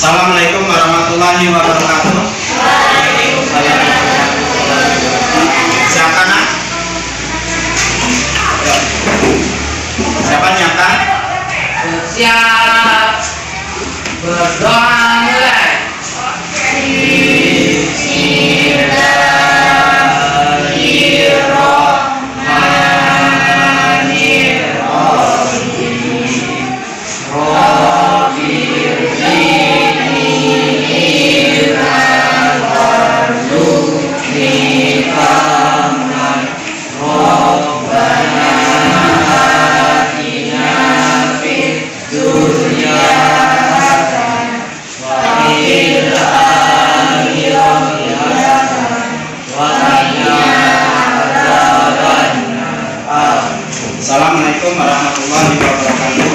Assalamualaikum warahmatullahi wabarakatuh. Siapa nak? Siapa nyiapkan? Siap. Berdoa mulai. Assalamualaikum warahmatullahi wabarakatuh.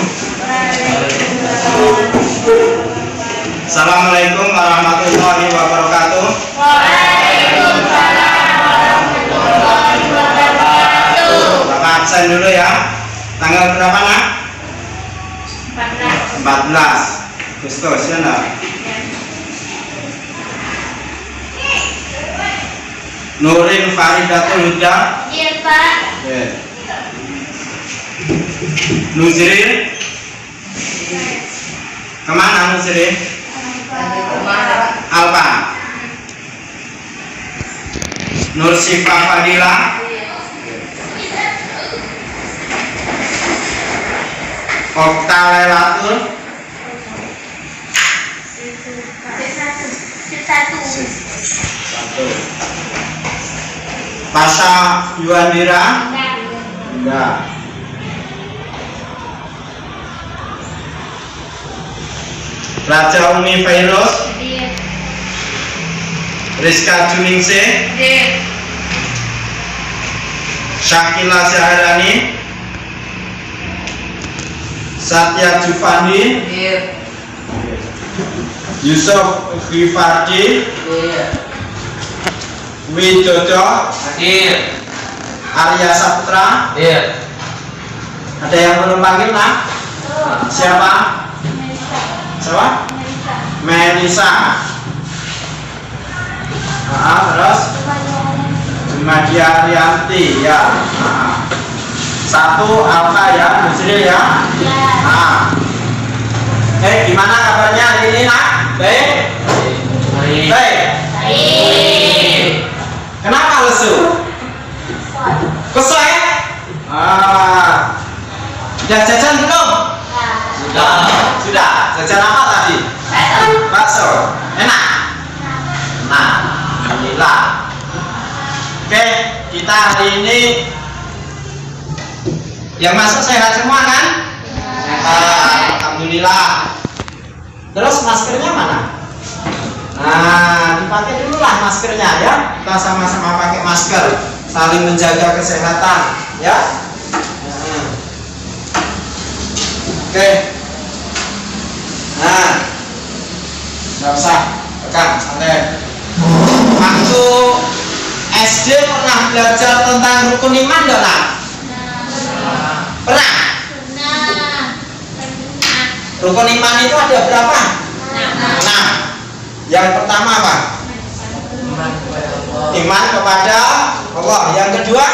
Assalamualaikum warahmatullahi wabarakatuh. Bapak absen dulu ya. Tanggal berapa nak? 14 Agustus ya nak? Nurin Faridatul Huda. Iya Pak. Nuzrin kemana Nuzrin? Alfa. Nur Syifa Fadila. Okta Lailatul. Satu. Pasha Yuandira. Enggak. Raja Umi Fairuz. Rizka Juningsih. Syakila Syahrani. Satya Jufandi. Yusuf Rifardi. Widodo. Arya Saputra. Ada yang belum panggil nak? Siapa? Siapa? Melisa. Terus Jumadia Arianti ya. Satu Alfa ya, Nusri ya. Gimana kabarnya hari ini nak? Baik? Baik. Kenapa lesu? Kesel ya? Sudah jajan belum? Sudah. Jajan apa tadi? Bakso. Enak? Nah, alhamdulillah. Oke, kita hari ini yang masuk sehat semua kan? Sehat, alhamdulillah. Terus maskernya mana? Nah, dipakai dulu lah maskernya ya. Kita sama-sama pakai masker, saling menjaga kesehatan ya. Oke. Nah, nggak usah tekan, santai. Waktu SD pernah belajar tentang rukun iman nggak nak? Pernah? Rukun iman itu ada berapa? 6. Yang pertama apa? Iman kepada Allah. Yang kedua,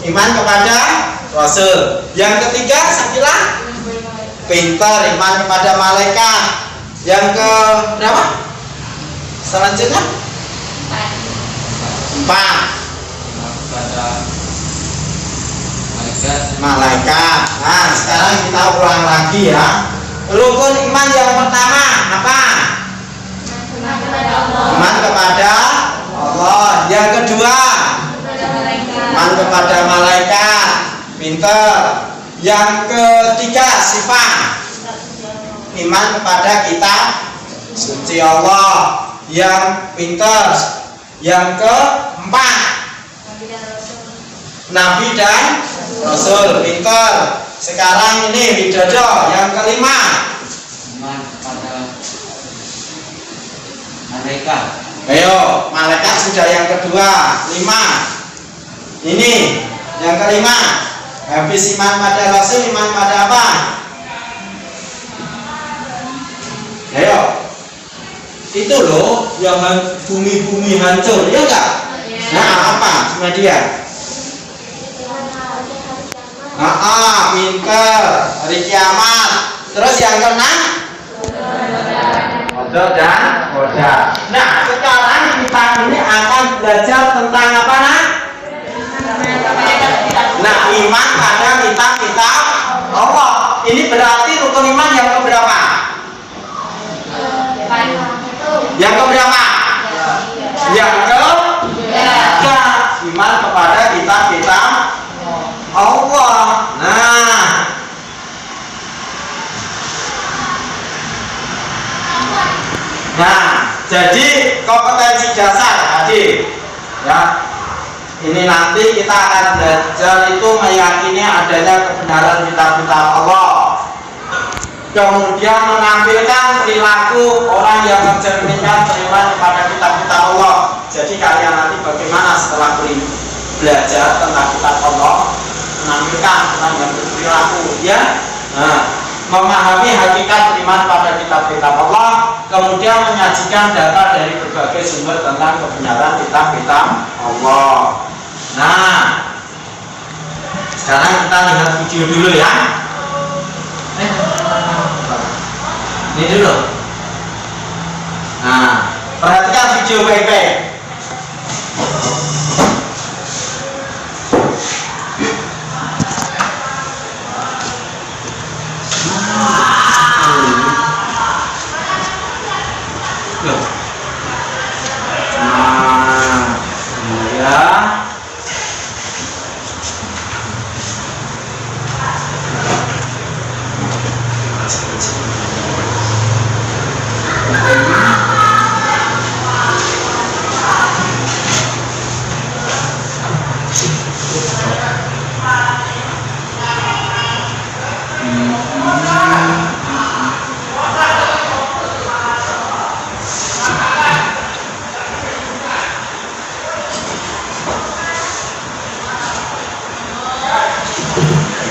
iman kepada Rasul. Yang ketiga, Sakila, pintar, iman kepada malaikat. Yang ke berapa? Selanjutnya 4. Malaikat. Nah, sekarang kita ulang lagi ya. Rukun iman yang pertama apa? Iman kepada Allah. Yang kedua, iman kepada malaikat. Pintar. Yang ketiga, sifat. Iman kepada kita suci Allah. Yang pintar. Yang keempat, Nabi dan Rasul. Pintar. Sekarang ini widodo. Yang kelima, Iman kepada malaikat. ayo, malaikat sudah yang kedua. 5. Ini yang kelima. Habis iman pada Rasul, iman pada apa? Ayo. Itu loh yang bumi-bumi hancur, ya enggak? Nah, apa media? Pinker, hari kiamat. Terus yang keenam? Kodok dan koda. Nah, sekarang kita ini akan belajar tentang apa, nak? Nah, iman pada kitab-kitab Allah. Ini berarti rukun iman yang keberapa? Yang keberapa? Yang ketiga. Iman kepada kitab-kitab Allah. Nah, jadi kompetensi dasar tadi, ya. Ini nanti kita akan belajar itu meyakini adanya kebenaran kitab-kitab Allah. Kemudian menampilkan perilaku orang yang mencerminkan beriman kepada kitab-kitab Allah. Jadi kalian nanti bagaimana setelah belajar tentang kitab Allah, menampilkan tentang perilaku, ya. Memahami hakikat beriman pada kitab-kitab Allah, kemudian menyajikan data dari berbagai sumber tentang kebenaran kitab-kitab Allah. Nah, sekarang kita lihat video dulu ya. Ini dulu. Nah, perhatikan video baik-baik.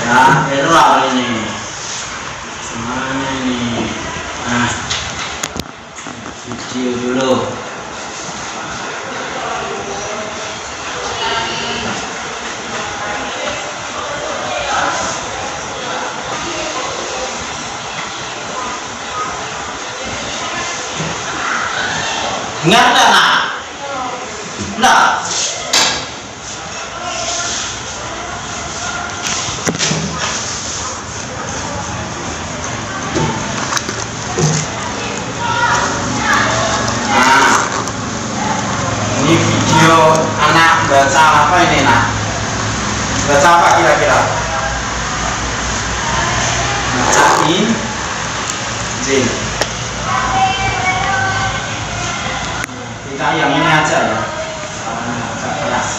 Nah, error ini. Semuanya ini. Nah, video dulu. Ingat tak, nak? Nah. Ini video anak baca apa ini, nak? Baca apa kira-kira? Baca Injil. Kita yang ini aja ya. Agak keras.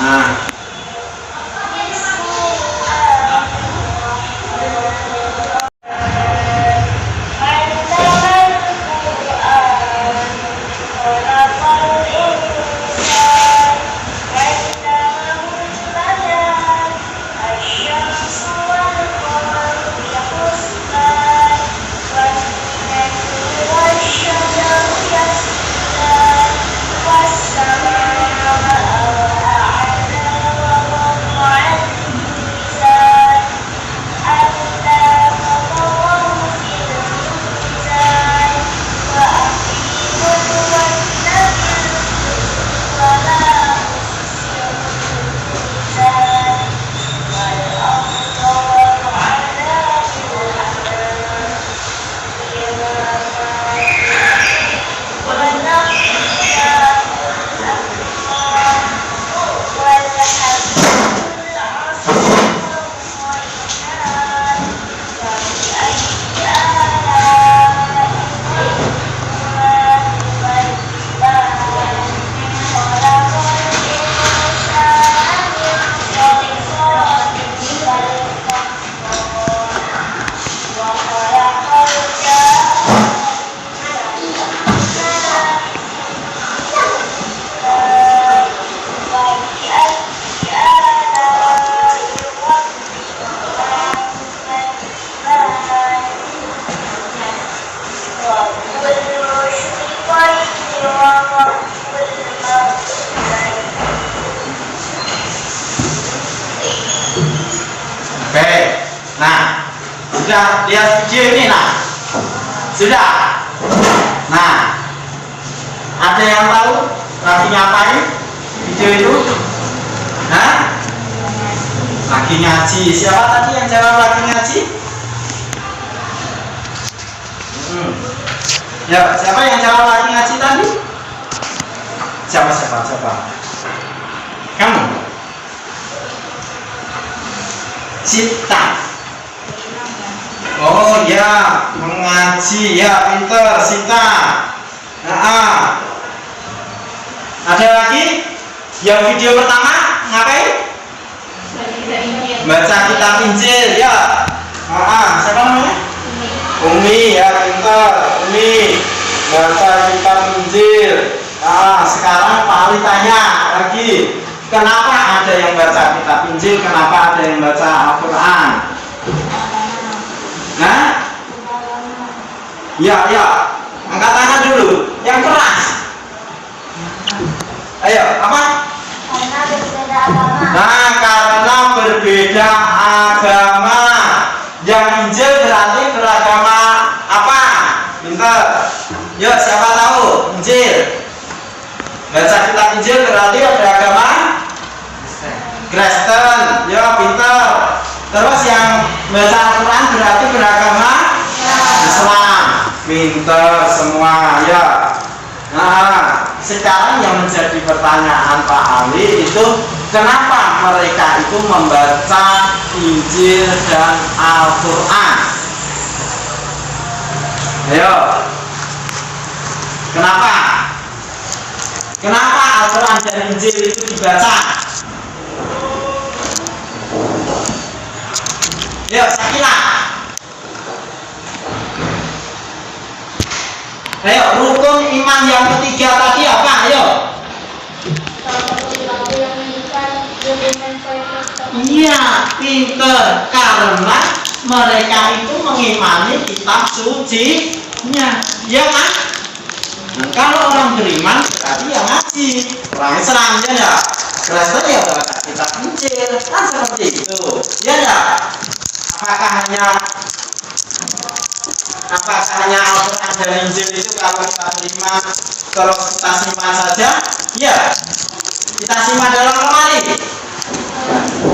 Nah. sudah lihat video ini nah? Sudah? Nah, ada yang tahu lagi ngapain video itu? Hah? Lagi ngaji. Siapa tadi yang jawab lagi ngaji? Ya, siapa yang jawab lagi ngaji tadi? Siapa? Kamu? Sita. Oh ya, mengaji ya, pinter Sita. Nah, ada lagi? Yang video pertama ngapain? Baca kitab Injil ya. Siapa namanya? Umi ya, pinter Umi. Baca kitab Injil. Sekarang Pak Ali tanya lagi, kenapa ada yang baca kitab Injil, kenapa ada yang baca Al-Quran? Nah, ya, angkat tangan dulu, yang keras. Ayo, apa? Karena berbeda agama. Nah, karena berbeda agama. Yang Injil berarti beragama apa? Pinter. Yuk, siapa tahu Injil? Baca kitab Injil berarti beragama Kristen. Ya, pinter. Terus yang baca Al-Quran berarti beragama Islam. Pinter semua ya. Nah, sekarang yang menjadi pertanyaan Pak Ali itu, kenapa mereka itu membaca Injil dan Al-Quran? Ayo, kenapa? Kenapa Al-Quran dan Injil itu dibaca? Ayo, Sakina. Ayo, rukun iman yang ketiga tadi apa? Ayo. Iya, pinter. Karena mereka itu mengimani kitab sucinya, ya kan? Nah, kalau orang beriman berarti ya ngaji. Orang Islam ya, Kristen ya baca kitab Injil, kan seperti itu, ya. Apakah hanya Al-Quran dan Injil itu kalau kita terima terus kita simpan saja? Ya, kita simpan dalam lemari.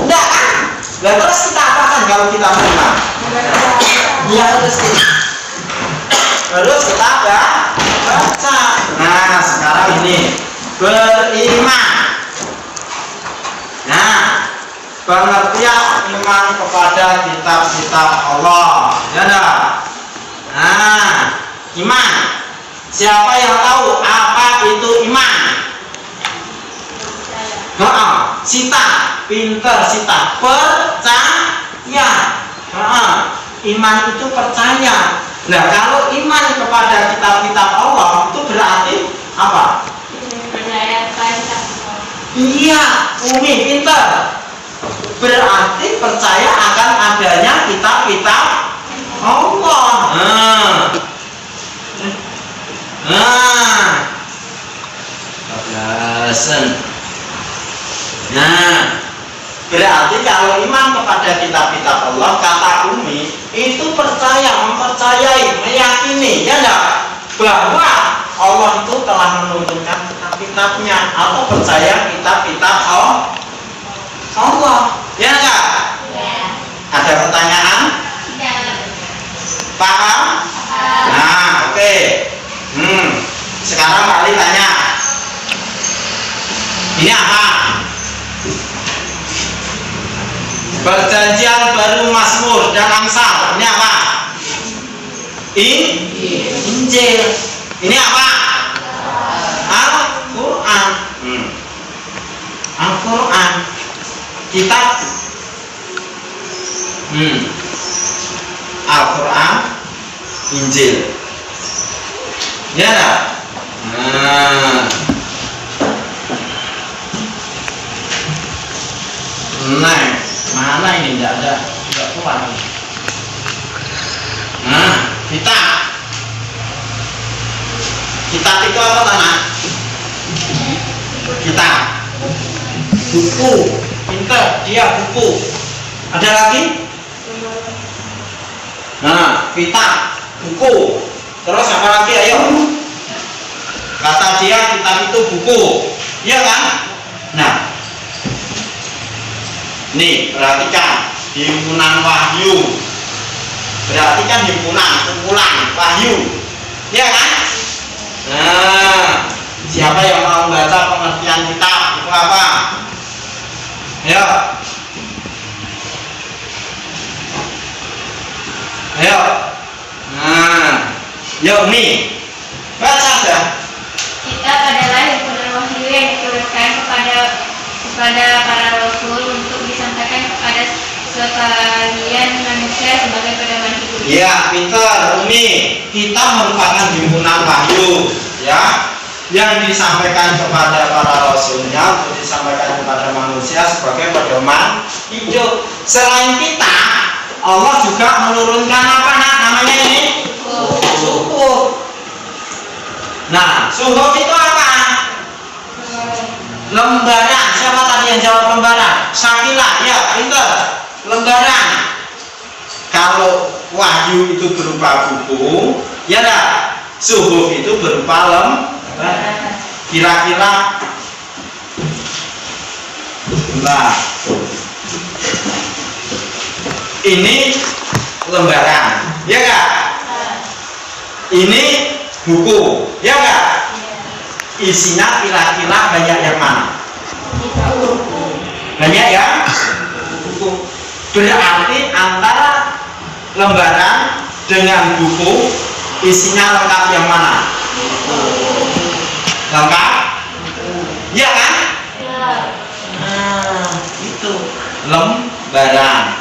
Enggak kan? Nah, terus kita apakan kalau kita terima? Ya, terus kita baca. Nah, sekarang ini beriman. Nah, pengertian iman kepada kitab-kitab Allah, ya enggak? Nah, iman. Siapa yang tahu apa itu iman? Sita, pinter Sita. Percaya. Iman itu percaya. Nah, kalau iman kepada kitab-kitab Allah itu berarti apa? Percaya kepada kitab. Iya, Umi pinter. Berarti percaya akan adanya kitab-kitab Allah. Nah, berarti kalau iman kepada kitab-kitab Allah, kata Umi, itu mempercayai, meyakini, ya enggak? Bahwa Allah itu telah menurunkan kitab-kitabnya, atau percaya kitab-kitab Allah, ya enggak? Ya. Ada pertanyaan? Ya. Paham? Nah, oke. Sekarang Pak Ali tanya, ini apa? Perjanjian baru, Mazmur dan Amsal. Ini apa? Injil. Ini apa? Al-Quran. Al-Quran. Kitab Al-Quran, Injil. Ya enggak? Nah, mana ini enggak keluar. Nah, kita itu apa tanah? Kita buku, pinter dia buku. Ada lagi? Nah, kitab, buku. Terus apa lagi? Ayo. Kata dia kitab itu buku. Iya kan? Nah. Nih, perhatikan himpunan wahyu. Perhatikan himpunan, kumpulan wahyu. Iya kan? Nah, siapa yang mau baca pengertian kitab itu apa? Ayo. Ayo. Nah, yuk nih. Baca aja. Kitab adalah himpunan wahyu yang diturunkan kepada para rasul untuk disampaikan kepada sekalian manusia sebagai pedoman hidup. Ya, pintar, Umi. Kita merupakan himpunan wahyu, ya, yang disampaikan kepada para rasulnya untuk disampaikan kepada manusia sebagai pedoman hidup. Selain kita, Allah juga menurunkan apa namanya ini? Suhuf. Nah, suhuf itu apa? Lembaran. Siapa tadi yang jawab lembaran? Syakila, ya, pintar. Lembaran. Kalau wahyu itu berupa buku, ya enggak? Suhuf itu berupa lembaran. Kira-kira nah, ini lembaran, ya enggak? Ini buku, ya enggak? Isinya kira-kira banyak yang mana? Banyak ya? Buku. Berarti antara lembaran dengan buku isinya lengkap yang mana? Lengkap? Ya kan? Nah, itu lembaran,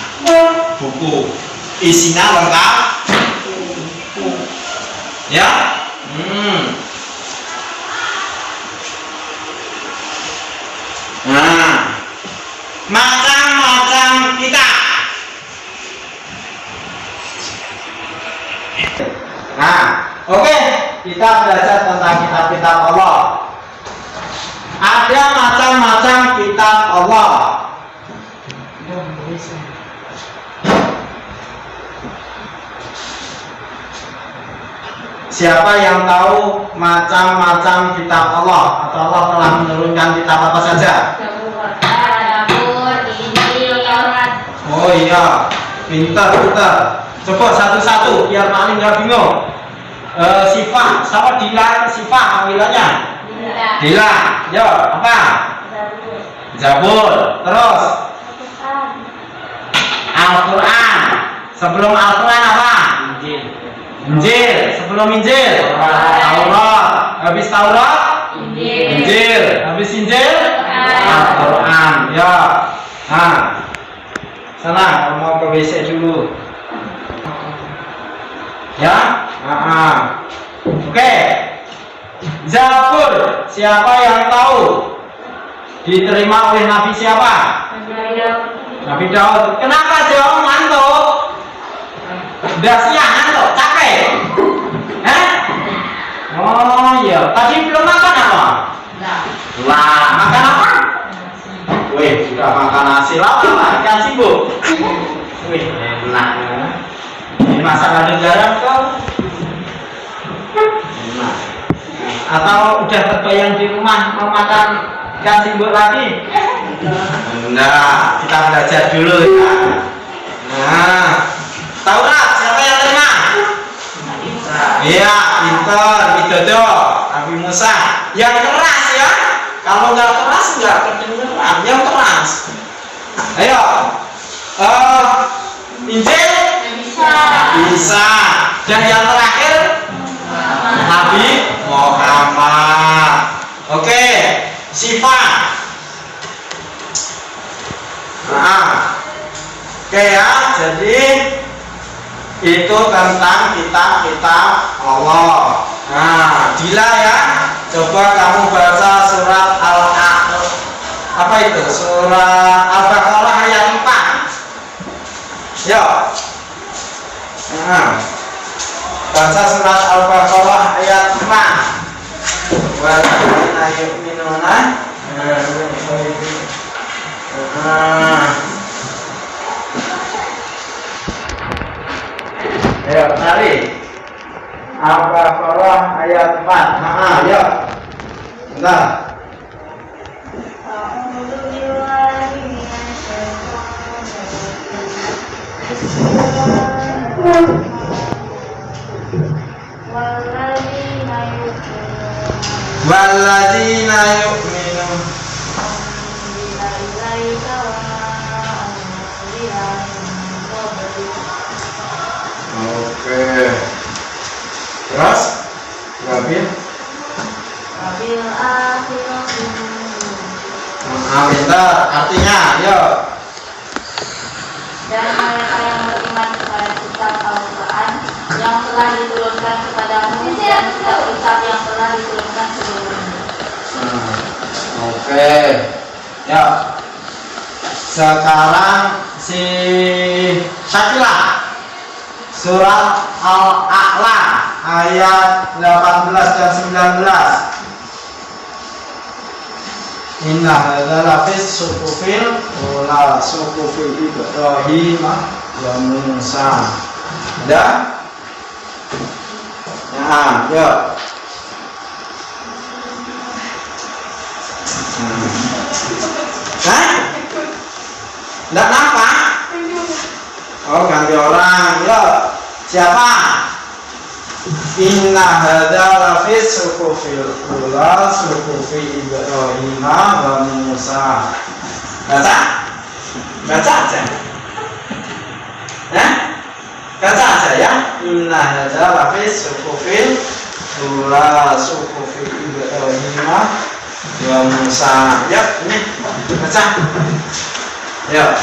buku isinya lengkap, ya. Nah, macam-macam kitab. Nah, oke, kita belajar tentang kitab-kitab Allah. Ada macam-macam kitab Allah. Siapa yang tahu macam-macam kitab Allah atau Allah telah menurunkan kitab apa saja? Oh iya, pintar. Coba satu-satu biar maling nggak bingung. Sifat, sama Dila, sifat panggilannya? Dila. Yo, apa? Zabur. Terus? Al-Quran. Sebelum Al-Quran apa? Injil. Sebelum Injil? Taurat. Habis Taurat? Injil. Habis Injil? Al-Quran. Ya. Nah, sana mau ke WC dulu. Ya. Oke. Zabur. Siapa yang tahu? Diterima oleh Nabi siapa? Nabi Daud. Kenapa jawab ngantuk? Udah siang ngantuk, capek? Oh iya, tadi belum makan apa? Lah, makan apa? Wih, sudah makan nasi lama, ikan sibuk. Wih, enak. Ini masalah negara kau. Enak. Atau udah terbayang di rumah mau makan ikan sibuk lagi? Enggak, kita belajar dulu ya. Nah, Taurat siapa yang terima? Iya, pintar, Widodo, Nabi Musa. Yang keras ya. Kalau nggak keras nggak kedengeran. Yang keras. Ayo. Injil? Bisa. Dan yang terakhir Nabi Muhammad. Oke. Sifat. Oke ya. Jadi itu tentang kitab-kitab Allah. Nah, Dila ya, coba kamu baca surat apa itu? Surat Al-Baqarah ayat 4. Yuk. Nah, baca surat Al-Baqarah ayat 4. Walladzina yu'minuna Ayo tarik. Al-Baqarah ayat 4. Ayo. Bentar. Walladzina yu'minun Oke. Terus Gabil Pintar. Artinya, yuk. Dan mereka yang beriman kepada kitab Al-Quran yang telah diturunkan kepadamu dan kitab yang telah diturunkan sebelumnya. Oke. Ya. Sekarang si Syakila surat Al-A'la ayat 18 dan 19. Inna hadza lafis suhufil ula suhufi Ibrahim wa Musa. Ada? Ya, yuk. Hah? Enggak nampak? Oh, ganti orang. Yuk. Siapa? Inna hadza lafis suhufil ula suhufi Ibrahim wa Musa. Baca? Baca aja. Baca aja ya. Inna hadza lafis suhufil ula suhufi Ibrahim wa Musa. Yuk, ini baca. Yuk.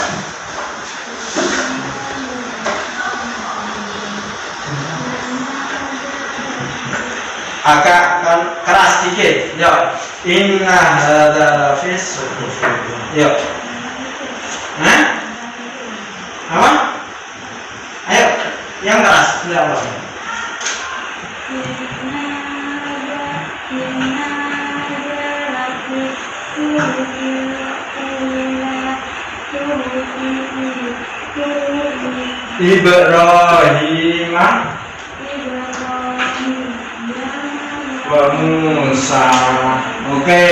Agak keras dikit. Yuk. Inna hadza lafis suhuf. Yuk. Apa? Ayo, yang keras. Ya Allah. Ibrahim wa Musa. Oke,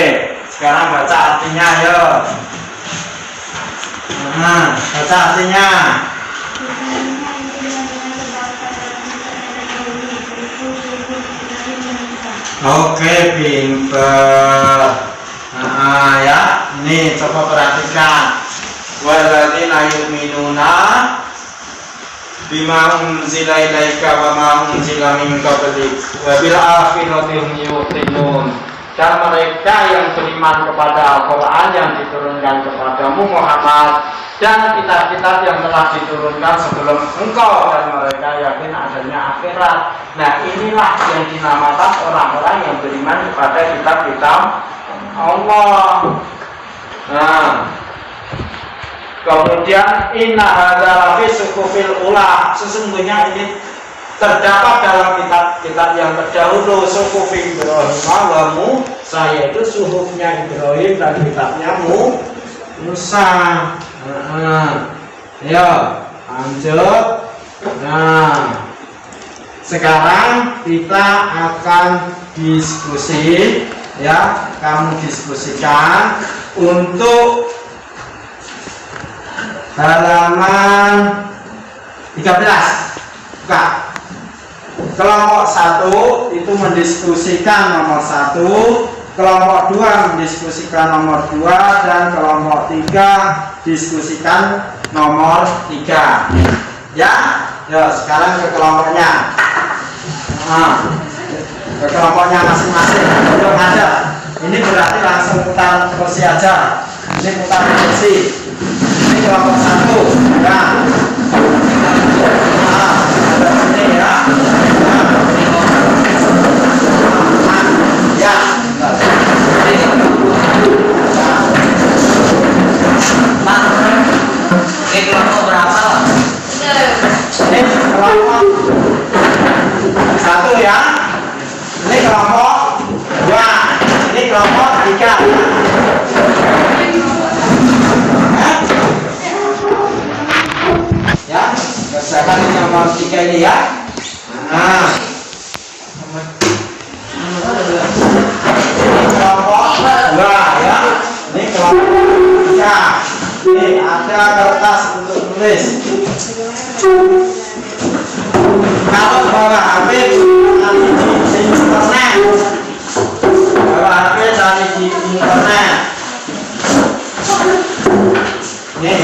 sekarang baca artinya ya. Baca artinya. Oke, pinter. Ya, nih coba perhatikan. Walladzina yu'minuna bima unzila ilaika wa ma unzila min qablik wa bil akhirati hum yuqinun. Dan mereka yang beriman kepada Al-Quran yang diturunkan kepadamu Muhammad dan kitab-kitab yang telah diturunkan sebelum engkau, dan mereka yakin adanya akhirat. Nah, inilah yang dinamakan orang-orang yang beriman kepada kitab-kitab Allah. Nah, kemudian inna hadza lafi suhufil ula, sesungguhnya ini terdapat dalam kitab-kitab yang terdahulu, suhufi Ibrahim wa Musa, yaitu suhufnya Ibrahim dan kitabnya Musa. Ya, lanjut. Nah, sekarang kita akan diskusi, ya, kamu diskusikan untuk halaman 13. Buka. Kelompok 1 itu mendiskusikan nomor 1, kelompok 2 mendiskusikan nomor 2, dan kelompok 3 diskusikan nomor 3. Ya, ya, sekarang ke kelompoknya. Ke kelompoknya masing-masing. Belum ada. Ini berarti langsung putar kursi aja. Ini putar kursi. Ini kelompok 1. Ya. Ada sini ya. Ya. Pak, ini kelompok berapa? Ini kelompok 1 ya. Ini kelompok 2. Ini kelompok 3. Ya, kerjakan ini nomor 3 ini ya. ada kertas untuk tulis. Kalau bawa HP nanti di internet, bawa HP dari di internet. Nih.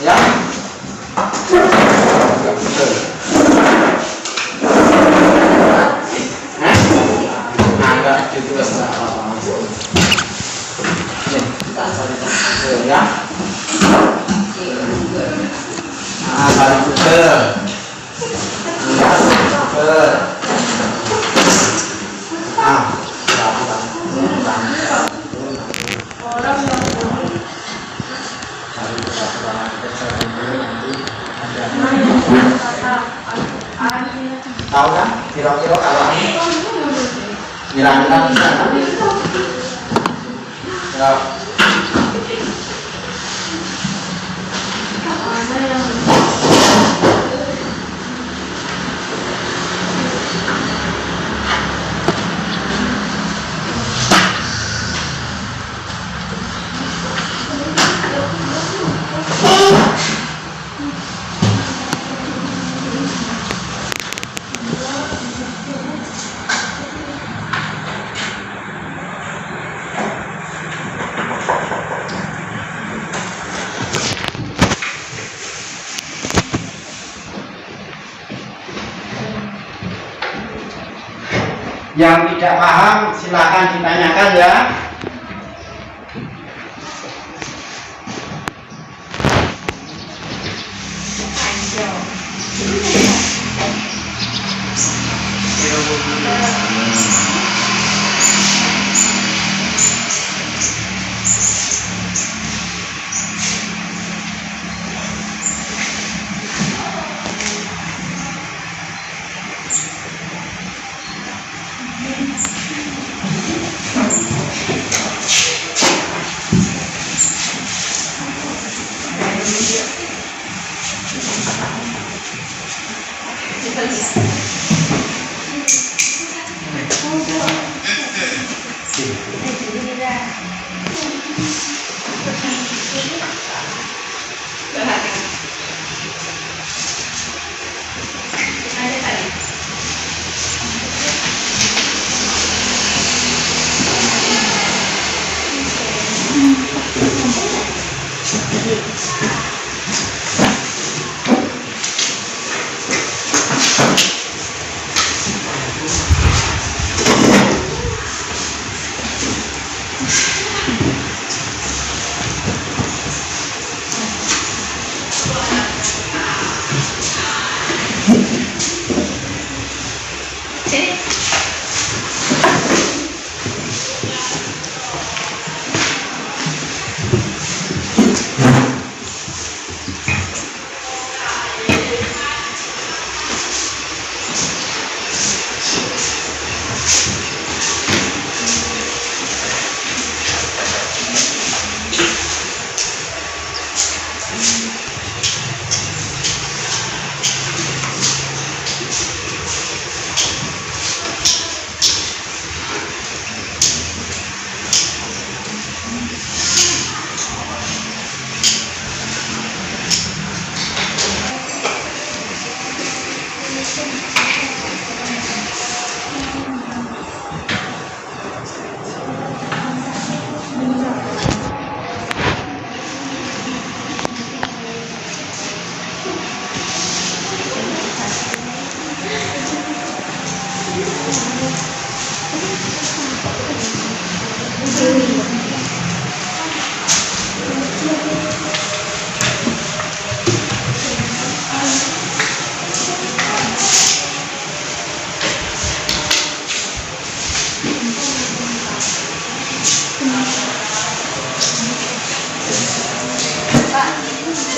Ya. Enggak gitu ya. Balik Google. Google. Tahu kan? Kira-kira kalau kira-kira bisa kan? Ya. Yang tidak paham silakan ditanyakan ya.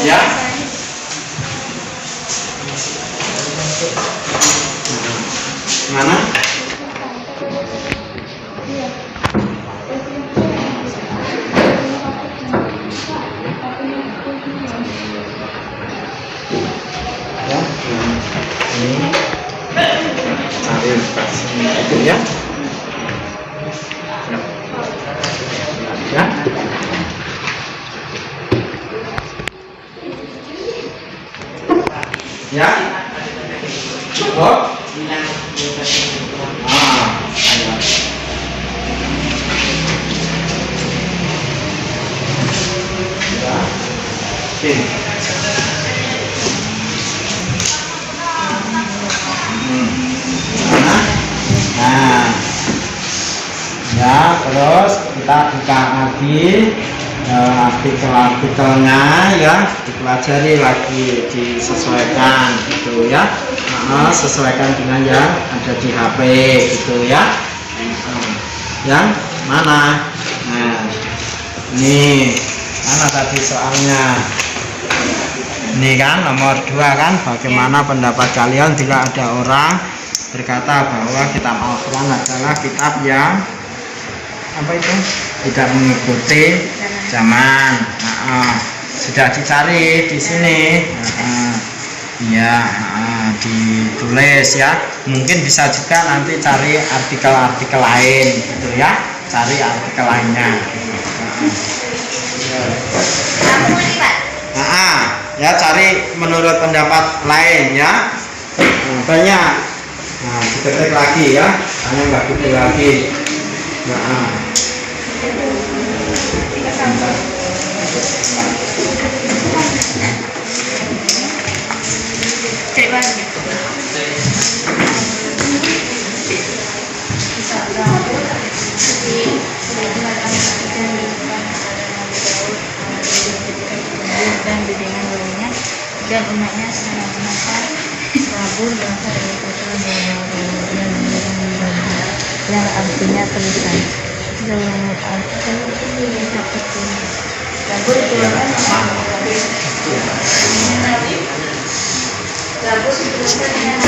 Ya. Mana? Ya. Ini. cari sini itu ya. Ya. Ya. Cukup. Ayo. Ya. Oke. Nah, ya terus kita buka lagi artikel-artikelnya ya, dipelajari lagi, disesuaikan gitu ya. Sesuaikan dengan yang ada di HP gitu ya. Yang mana? Nah, ini mana tadi soalnya? Ini kan nomor 2 kan, bagaimana pendapat kalian jika ada orang berkata bahwa kitab Al-Quran adalah kitab yang apa itu, tidak mengikuti zaman. Sudah dicari di sini, ya, ditulis ya. Mungkin bisa juga nanti cari artikel-artikel lain gitu ya, cari artikel lainnya. Ya, cari menurut pendapat lain ya. Banyak. Nah, diketik lagi ya, hanya nggak gitu lagi. Dan bimbingan lainnya dan umatnya secara menata Rabu bangsa dari kota yang artinya tulisan Zalumut artikel Rabu dikeluarkan Rabu dikeluarkan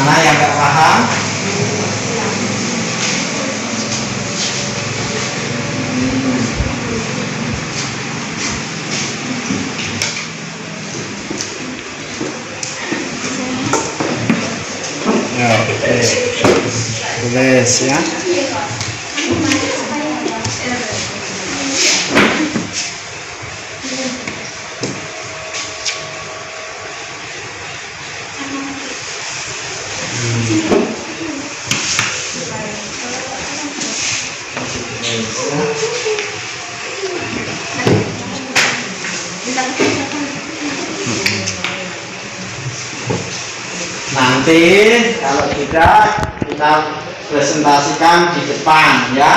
Mana yang nggak paham? Ya, oke. Tulis ya. Nanti kalau tidak kita presentasikan di depan ya.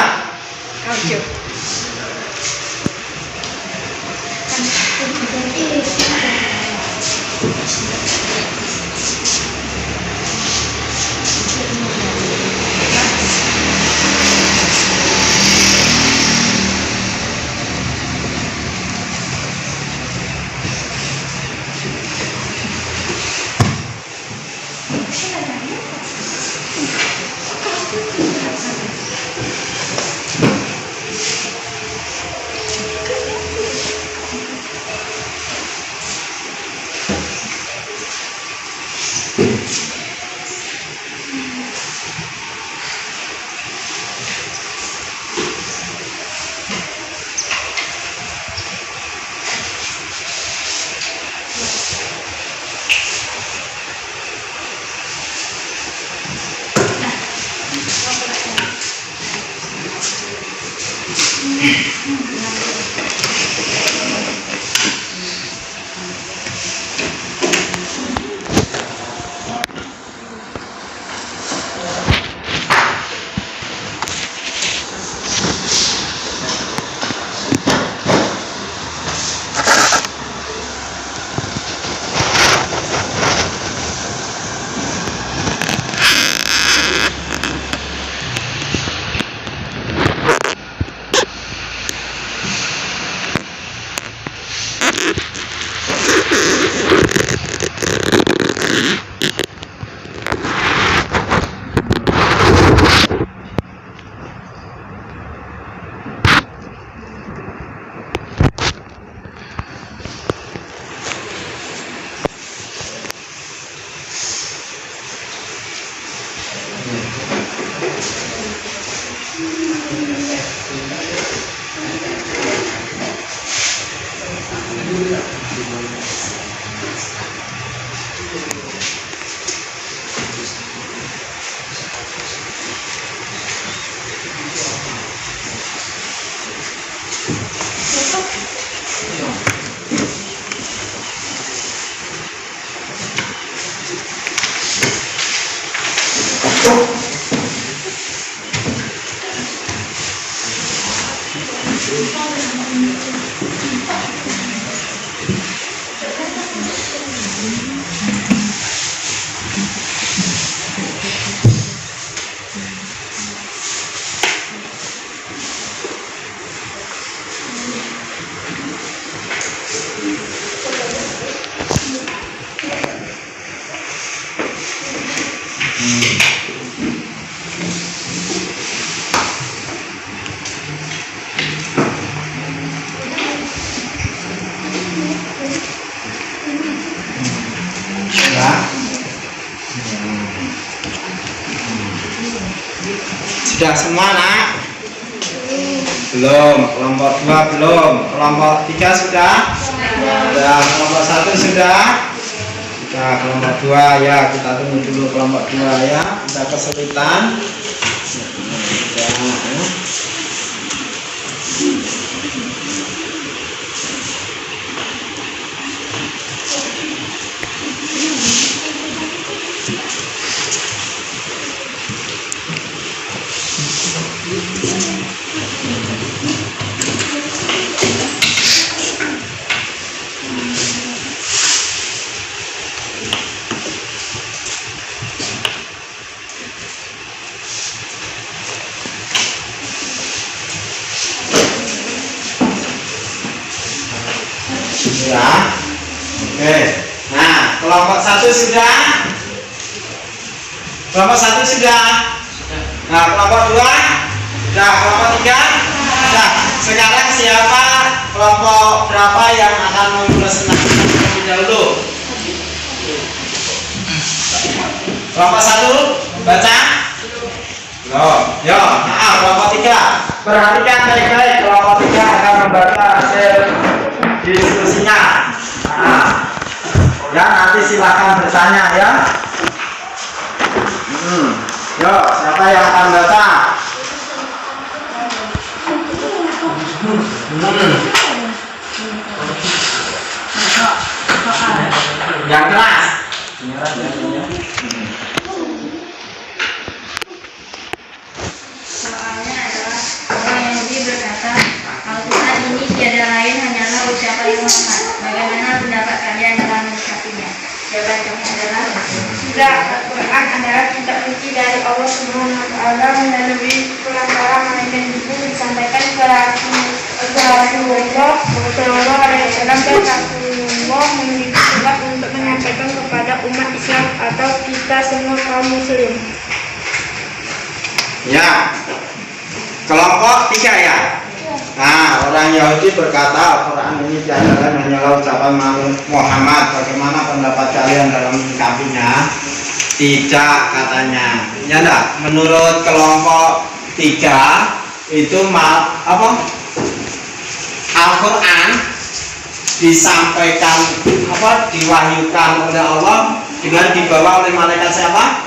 Sudah semua nak? Belum. Kelompok 2 belum. Kelompok 3 sudah? Sudah. Kelompok 1 sudah? Sudah. Kelompok 2 ya, kita tunggu dulu kelompok 2 ya. Kita kesulitan. Sudah. Oke. Nah, kelompok 1 sudah? Kelompok 1 sudah? Nah, kelompok 2? Sudah. Kelompok 3? Sudah. Sekarang siapa kelompok berapa yang akan mempresentasikan terlebih dahulu? Kelompok 1 baca? Belum. Yo, kelompok 3. Perhatikan baik-baik, kelompok 3 akan membaca hasil diskusinya. Ya, nanti silakan bertanya ya. Yo, siapa yang akan baca? Yang keras. Soalnya adalah orang Yahudi berkata, Al-Quran ini tiada lain hanyalah ucapan Muhammad. Bagaimana pendapat kalian dalam menyikapinya? Jawabannya adalah, Tidak, Al-Quran adalah kitab suci dari Allah Subhanahu wa Ta'ala melalui perantara malaikat Jibril disampaikan kepada Rasulullah Shallallahu Alaihi Wasallam, dan Rasulullah memiliki tugas untuk menyampaikan kepada umat Islam atau kita semua kaum muslim. Ya, kelompok 3 ya. Nah, orang Yahudi berkata Al-Quran ini tiada lain hanyalah ucapan Muhammad. Bagaimana pendapat kalian dalam menyikapinya? Tidak, katanya. Ya enggak? Menurut kelompok 3 itu Al-Quran disampaikan diwahyukan oleh Allah dengan dibawa oleh malaikat siapa?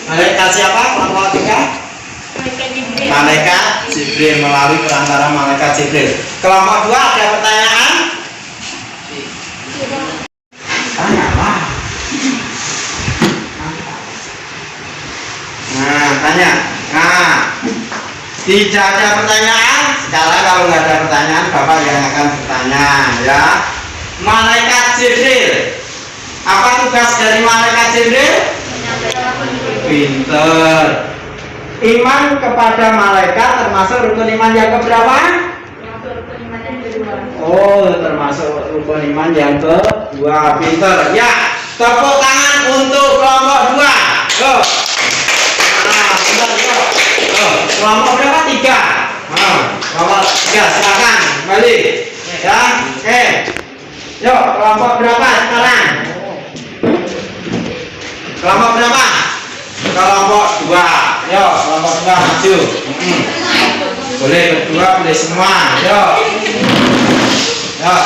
Malaikat siapa? Kelompok 3? Malaikat Jibril, melalui perantara malaikat Jibril. Kelompok 2 ada pertanyaan? Tanya apa? Nah, tanya. Nah, tidak ada pertanyaan. Sekarang kalau nggak ada pertanyaan, Bapak yang akan bertanya ya. Malaikat Jibril, apa tugas dari malaikat Jibril? Pinter. Iman kepada malaikat termasuk rukun iman yang keberapa? Oh, termasuk rukun iman yang kedua. Pinter. Ya, tepuk tangan untuk kelompok 2. Yo. Nah, pinter, yo. Kelompok berapa? 3. Kelompok 3, silakan kembali. Ya, oke. Yuk, kelompok berapa sekarang? Kelompok berapa? Kelompok 2. Yuk, kelompok 2 maju. Boleh berdua, boleh semua. Yuk. Yuk,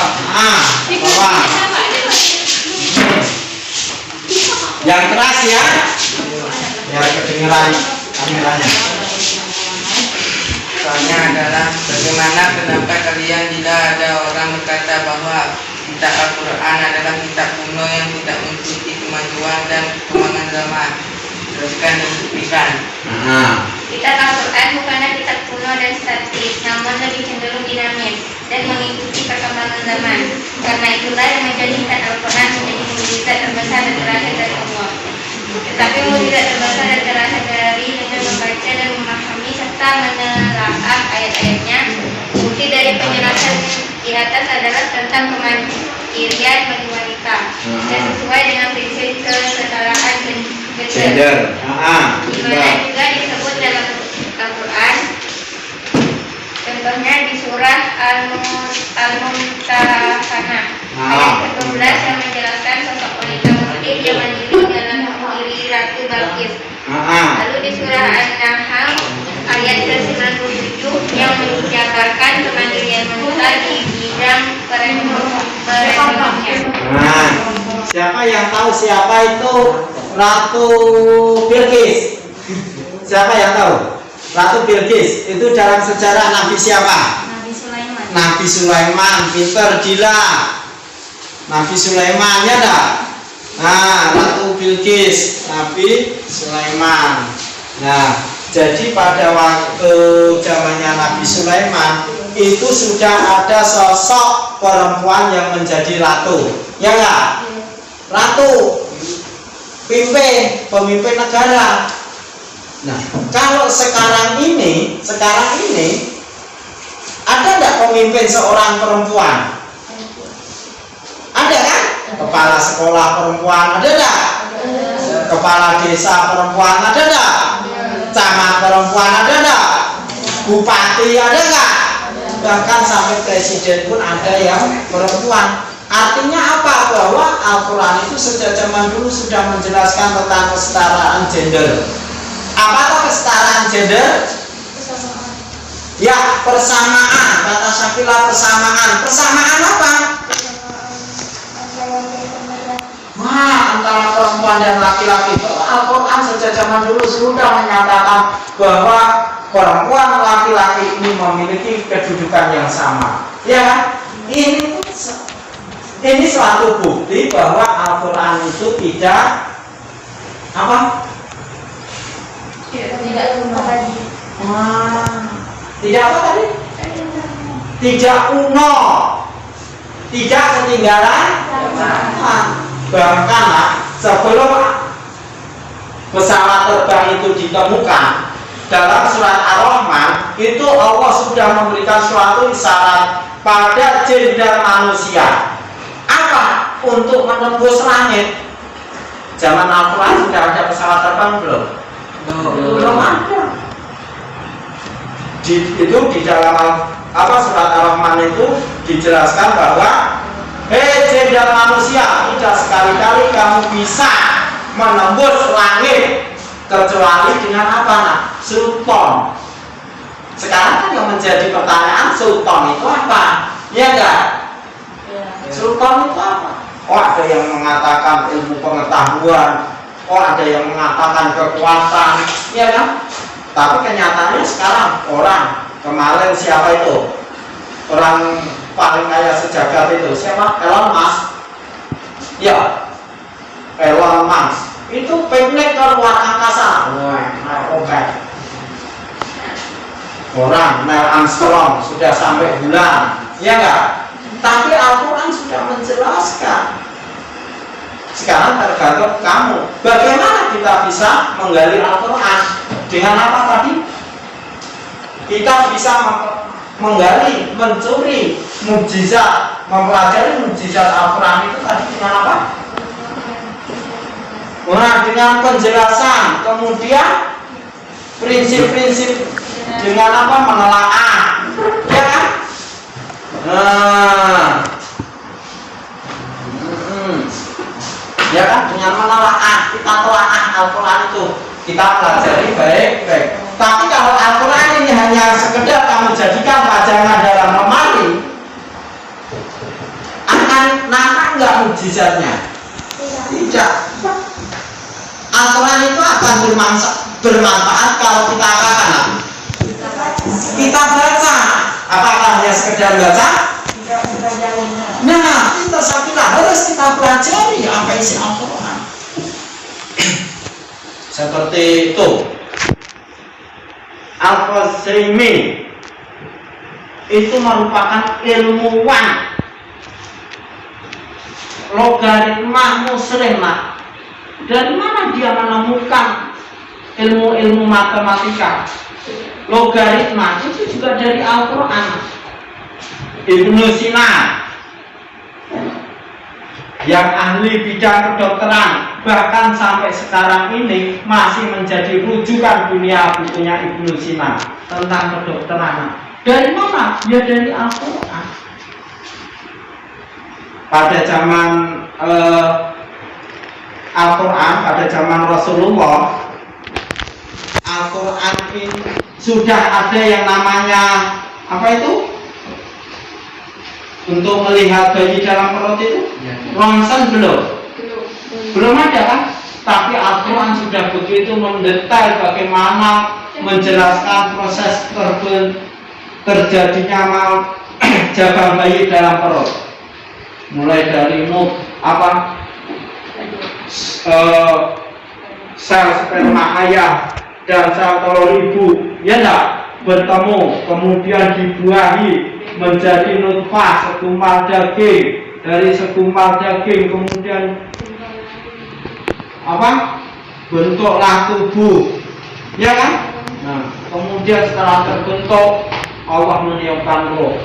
bawa. Yang keras ya. Biar kedengeran kameranya. Soalnya adalah bagaimana kenapa kalian tidak ada orang berkata bahwa kitab Al-Quran adalah kitab kuno yang tidak mengikuti kemajuan dan perkembangan zaman. Teruskan dibuktikan. Kitab Al-Quran bukanlah kitab kuno dan statis, namun lebih cenderung dinamis dan mengikuti perkembangan zaman. Karena itulah yang menjadikan Al-Quran menjadi mukjizat terbesar dan terakhir dari Allah. Tetapi mukjizat terbesar dan terakhir dari dengan membaca dan memahami serta menelaah ayat-ayatnya. Bukti dari penjelasan di atas adalah tentang kemandirian bagi wanita dan sesuai dengan prinsip kesetaraan gender. Di mana juga disebut dalam Al-Quran. Contohnya di surah Al-Mumtahanah ayat ke-12 yang menjelaskan sosok wanita muslim yang mandiri dalam mengakhiri Ratu Balqis. Lalu di surah An-Nahl ayat ke-97 yang menjabarkan kemandirian wanita di bidang perekonomian. Siapa yang tahu siapa itu Ratu Bilqis? Siapa yang tahu? Ratu Bilqis itu dalam sejarah Nabi siapa? Nabi Sulaiman. Nabi Sulaiman, pinter gila. Nabi Sulaiman ya dah. Nah, Ratu Bilqis, Nabi Sulaiman. Nah, jadi pada waktu zamannya Nabi Sulaiman itu sudah ada sosok perempuan yang menjadi ratu. Ya enggak? Ratu, pemimpin negara. Nah, kalau sekarang ini ada nggak pemimpin seorang perempuan? Ada kan? Kepala sekolah perempuan ada nggak? Kepala desa perempuan ada nggak? Camat perempuan ada nggak? Bupati ada nggak? Bahkan sampai presiden pun ada yang perempuan. Artinya apa? Bahwa Al-Quran itu sejak zaman dulu sudah menjelaskan tentang kesetaraan gender. Apa kesetaraan gender? Ya, persamaan. Kata Syakila persamaan. Persamaan apa? Antara perempuan dan laki-laki. Al-Quran sejak zaman dulu sudah menyatakan bahwa perempuan laki-laki ini memiliki kedudukan yang sama. Ya, ini suatu bukti bahwa Al-Quran itu tidak apa? Tidak kuno lagi. Tidak apa tadi? Tidak kuno, tidak ketinggalan. Bahkan sebelum pesawat terbang itu ditemukan, dalam surat Ar-Rahman itu Allah sudah memberikan suatu isyarat pada jin dan manusia. Apa? Untuk menembus langit. Zaman Al-Quran sudah ada pesawat terbang belum? Belum ada. Itu di dalam surat Ar-Rahman itu dijelaskan bahwa jin dan manusia, tidak sekali-kali kamu bisa menembus langit kecuali dengan apa? Sultan. Sekarang kan yang menjadi pertanyaan, sultan itu apa? Ya enggak? Sultan itu apa? Oh, ada yang mengatakan ilmu pengetahuan, oh ada yang mengatakan kekuatan, ya kan? Tapi kenyataannya sekarang orang kemarin siapa itu? Orang paling kaya sejagat itu siapa? Elon Musk. Ya, Elon Musk itu piknik ke luar angkasa. Oke. Orang Neil Armstrong sudah sampai bulan, ya enggak? Tapi Al-Quran sudah menjelaskan. Sekarang tergantung kamu. Bagaimana kita bisa menggali Al-Quran? Dengan apa tadi? Kita bisa menggali, mencuri mukjizat, mempelajari mukjizat Al-Quran itu tadi dengan apa? Nah, dengan penjelasan, kemudian prinsip-prinsip dengan apa? Menelaah, ya kan? Ya kan, dengan menelaah, kita telaah Al-Quran itu, kita pelajari baik-baik. Tapi kalau Al-Quran ini hanya sekedar kamu jadikan pajangan dalam lemari, akan nampak nggak mukjizatnya? Tidak. Al-Quran itu akan bermanfaat kalau kita apakan? Kita baca. Apakah hanya sekedar baca? Nah, itu saya bilang harus kita pelajari apa isi Al-Quran. Seperti itu. Al-Qasimi itu merupakan ilmuwan logaritma muslimah. Dari mana dia menemukan ilmu-ilmu matematika? Logaritma itu juga dari Al-Quran. Ibnu Sina yang ahli bidang kedokteran, bahkan sampai sekarang ini masih menjadi rujukan dunia bukunya Ibnu Sina tentang kedokteran. Dari mana? Ya dari Al-Quran. Pada zaman Al-Quran, pada zaman Rasulullah, Al-Quran ini sudah ada yang namanya apa itu? Untuk melihat bayi dalam perut itu, ronsen belum ada kan? Tapi Al-Quran sudah begitu mendetail bagaimana menjelaskan proses terjadinya jaga bayi dalam perut, mulai dari sel sperma ayah dan sel telur ibu, ya enggak, bertemu, kemudian dibuahi menjadi nutfah, segumpal daging, dari segumpal daging kemudian bentuklah tubuh, ya kan? Nah, kemudian setelah terbentuk Allah meniupkan roh,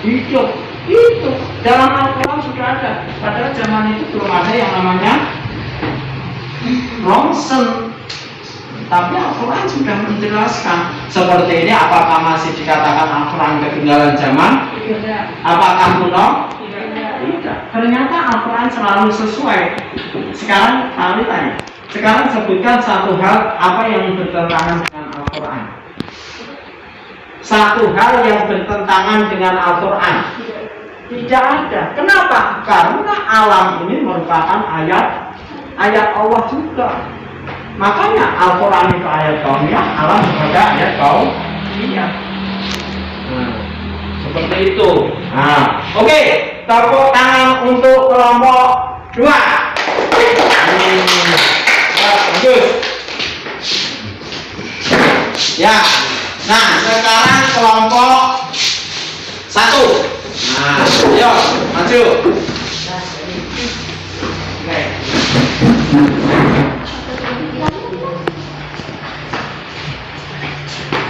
hidup. Itu dalam Al-Quran sudah ada. Padahal zaman itu belum ada yang namanya ronsen. Tapi Al-Quran sudah menjelaskan. Seperti ini, apakah masih dikatakan Al-Quran ketinggalan zaman? Tidak. Apakah kuno? Tidak. Ternyata Al-Quran selalu sesuai. Sekarang kali tanya. Sekarang sebutkan satu hal apa yang bertentangan dengan Al-Quran. Satu hal yang bertentangan dengan Al-Quran. Tidak ada. Kenapa? Karena alam ini merupakan ayat Allah juga. Makanya Al-Quran itu ayat kauniyah, alam sebagai ayat kauniyah. Seperti itu. Oke, tepuk tangan untuk kelompok 2. Lanjut. Ya. Nah, sekarang kelompok 1. Nah, ayo maju. Oke.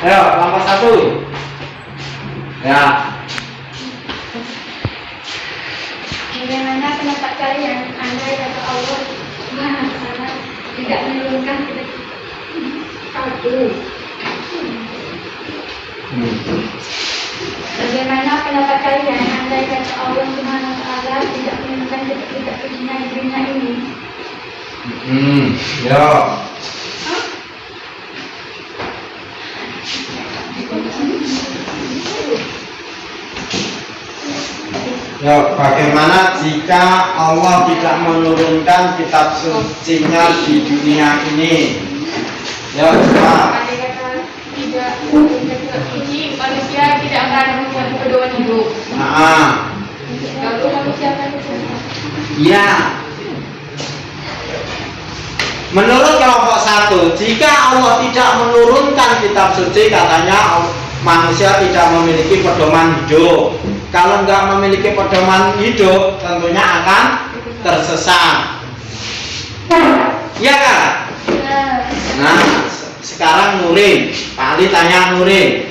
Ayo, kelompok 1. Ya. Bagaimana pendapat kalian? Andai kata Allah tidak menurunkan Bagaimana pendapat kalian? Andai kata Allah Subhanahu wa Ta'ala tidak menurunkan kita ke dunia ini. Ya. Ya, bagaimana jika Allah tidak menurunkan kitab sucinya di dunia ini? Ya, coba. Andai kata tidak menurunkan kitab suci, manusia tidak akan membuat pedoman hidup. Lalu manusia akan Ya. Menurut kelompok 1, jika Allah tidak menurunkan kitab suci, katanya manusia tidak memiliki pedoman hidup. Kalau nggak memiliki pedoman hidup, tentunya akan tersesat. Iya kan? Nah, sekarang Nurin, Pak Ali tanya Nurin.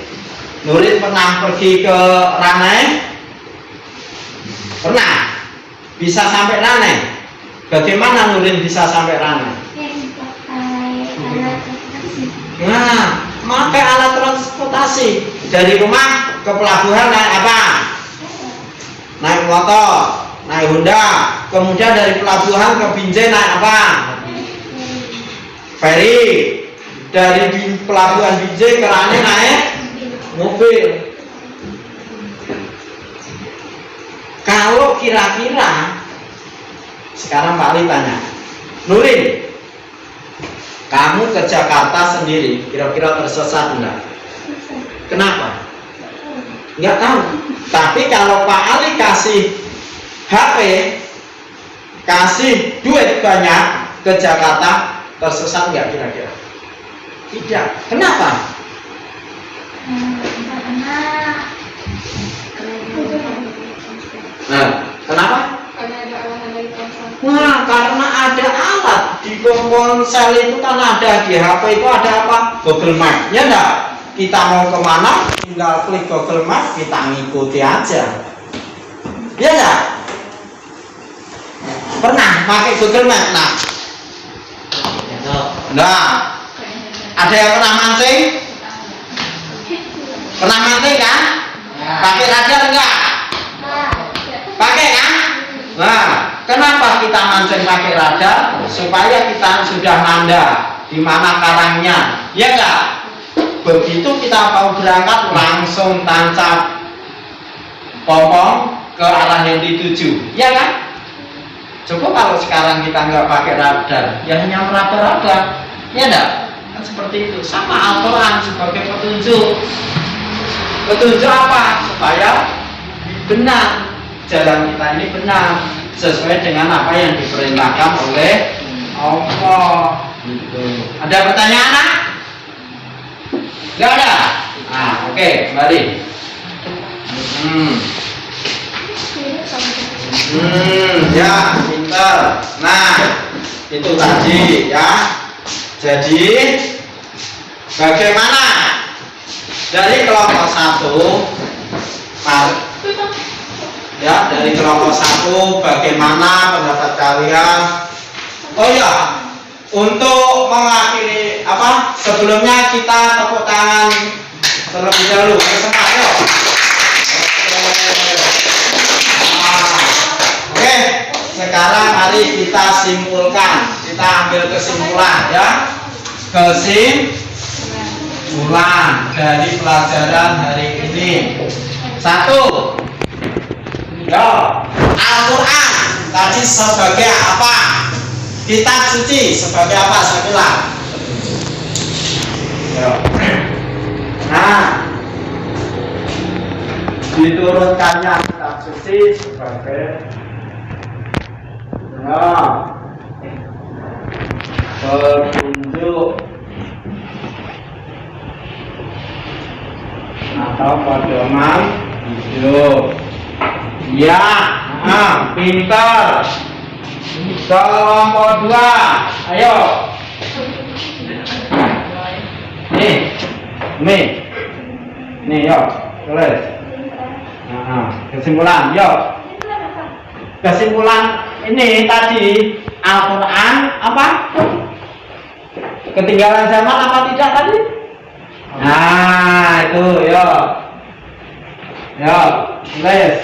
Nurin pernah pergi ke Ranai? Pernah? Bisa sampai Ranai? Bagaimana Nurin bisa sampai Ranai? Nah, pakai alat transportasi. Dari rumah ke pelabuhan naik apa? Naik motor, naik Honda. Kemudian dari pelabuhan ke Binjai naik apa? Ferry. Dari pelabuhan Binjai ke Ranai naik mobil. Kalau kira-kira sekarang Pak Ali tanya, Nurin, kamu ke Jakarta sendiri, kira-kira tersesat enggak? Kenapa? Enggak tahu. Tapi kalau Pak Ali kasih HP, kasih duit banyak ke Jakarta, tersesat enggak kira-kira? Tidak. Kenapa? Nah, kenapa? Nah, karena ada alat di ponsel itu kan ada, di HP itu ada apa? Google Map, ya enggak? Kita mau kemana, tinggal klik Google Map, kita ngikuti aja. Ya enggak? Pernah pakai Google Map? Nah, ada yang pernah mancing? Pernah mancing kan? Pakai radar enggak? Pakai kan? Nah, kenapa kita mancing pakai radar? Supaya kita sudah nanda di mana karangnya, ya enggak? Begitu kita mau berangkat langsung tancap popong ke arah yang dituju, ya kan? Coba kalau sekarang kita nggak pakai radar, ya hanya meraba-raba, ya enggak? Kan seperti itu. Sama Al-Quran sebagai petunjuk. Petunjuk apa? Supaya benar. Jalan kita ini benar sesuai dengan apa yang diperintahkan oleh Allah. Gitu. Ada pertanyaan? Enggak ada? Nah, oke, kembali. Ya, pintar. Nah, itu tadi ya. Jadi bagaimana dari kelompok 1 ya, dari kelompok 1 bagaimana pendapat kalian? Oh ya, untuk mengakhiri apa? Sebelumnya kita tepuk tangan terlebih dahulu. Ayo. Oke, sekarang mari kita simpulkan. Kita ambil kesimpulan ya. Kesimpulan dari pelajaran hari ini. 1. Ya, Al-Quran tadi sebagai apa? Kitab suci sebagai apa? Saya bilang. Ya. Nah, diturunkannya kitab suci sebagai petunjuk atau pedoman hidup. Ya, pintar. Kelompok 2, ayo. Nih, yuk, tulis. Kesimpulan, yuk. Kesimpulan ini tadi Al-Quran apa? Ketinggalan zaman apa tidak tadi? Nah, itu, yuk. Yuk, tulis.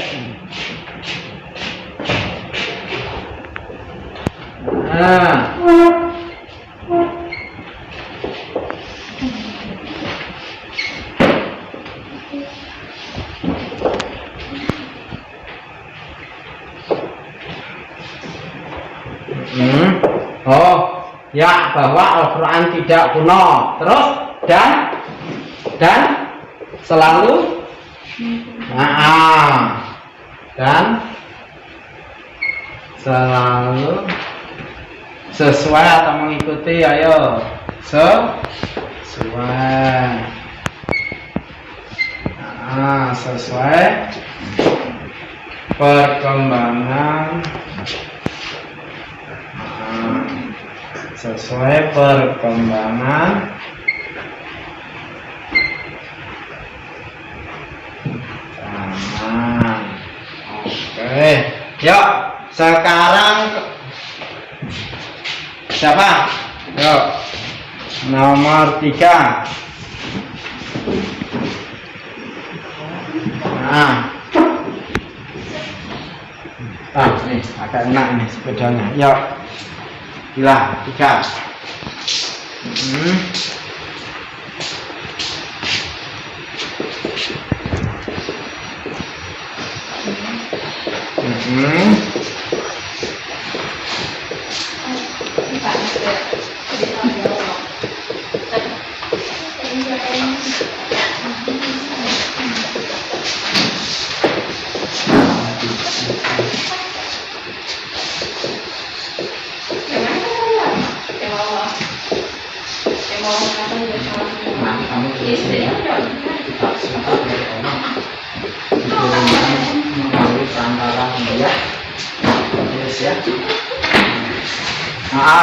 Oh, ya, bahwa Al-Quran tidak kuno. Terus dan selalu dan selalu sesuai atau mengikuti, ayo, sesuai perkembangan Yuk, sekarang siapa? Yuk, nomor 3. Nah, nih agak enak nih sepedanya. Yuk, gila 3.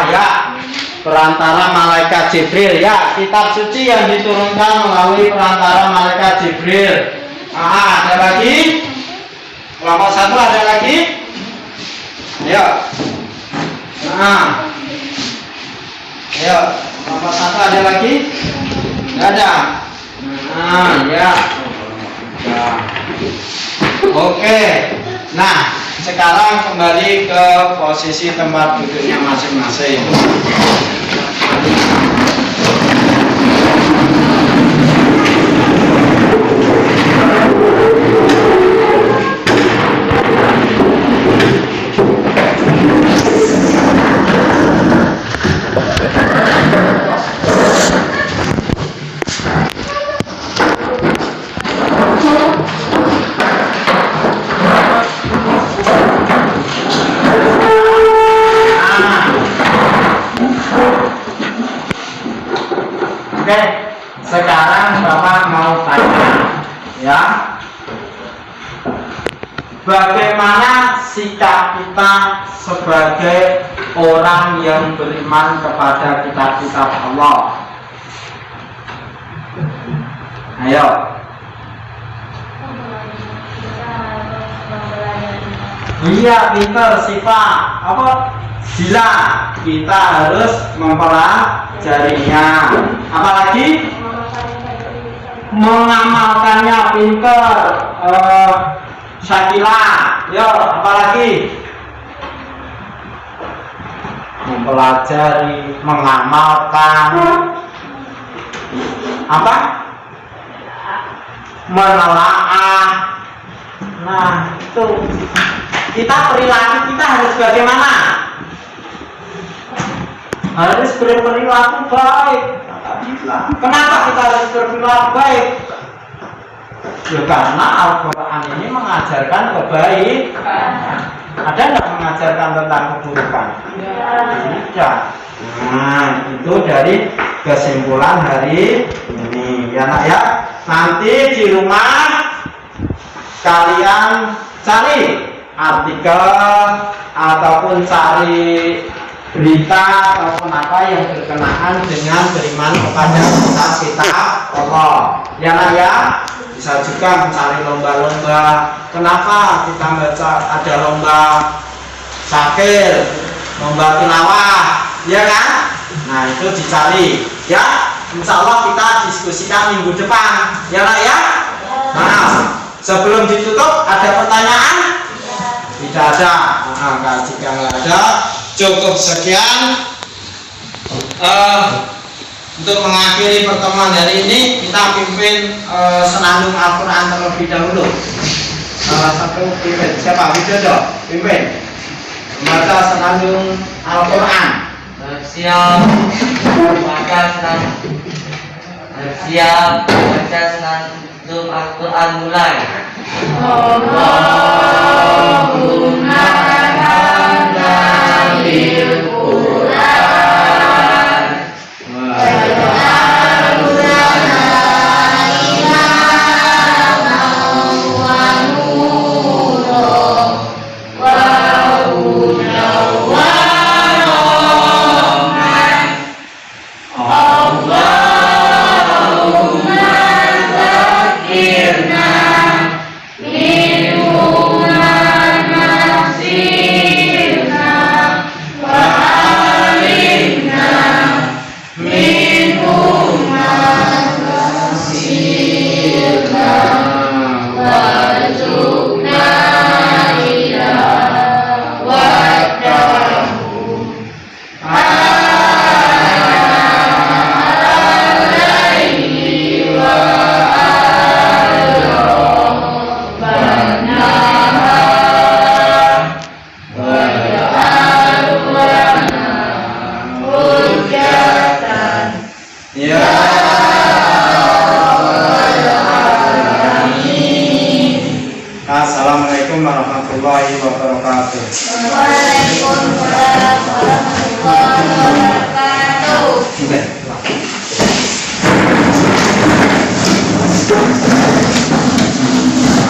Ya, perantara malaikat Jibril. Ya, kitab suci yang diturunkan melalui perantara malaikat Jibril. Ada lagi? Kelompok 1 ada lagi? Ayo. Ayo, kelompok 1 ada lagi? Tidak ada. Ya. Oke. Nah, sekarang kembali ke posisi tempat duduknya masing-masing. Oke, sekarang Bapak mau tanya, ya, bagaimana sikap kita sebagai orang yang beriman kepada kitab-kitab Allah? Ayo. Iya, pinter, sifat apa? Sila, kita harus mempelajarinya. Apalagi mengamalkannya, pinter. Syakila, yo, apalagi mempelajari, mengamalkan, apa? Menelaah. Nah, itu kita perilaku kita harus bagaimana? Harus berperilaku baik. Kenapa kita harus berperilaku baik? Ya karena Al-Quran ini mengajarkan kebaikan. Ada nggak mengajarkan tentang keburukan? Tidak. Nah, itu dari kesimpulan hari ini, ya nak ya. Nanti di rumah kalian cari artikel ataupun cari berita ataupun apa yang berkenaan dengan beriman kepada kitab Allah. Ya nak ya. Bisa juga mencari lomba-lomba. Kenapa kita baca ada lomba syakir, lomba tilawah, ya kan? Nah itu dicari, ya. Insya Allah kita diskusikan minggu depan, ya nak ya. Nah sebelum ditutup ada pertanyaan? Tidak ada. Nah jika nggak ada, cukup sekian. Untuk mengakhiri pertemuan hari ini kita pimpin senandung Al-Quran terlebih dahulu. Satu pimpin, siapa? Widodo, pimpin membaca senandung Al-Quran. Siap, baca senandung Al-Quran mulai. Allahumma hamdalil Quran. Ya Assalamualaikum warahmatullahi wabarakatuh. Waalaikumsalam warahmatullahi wabarakatuh.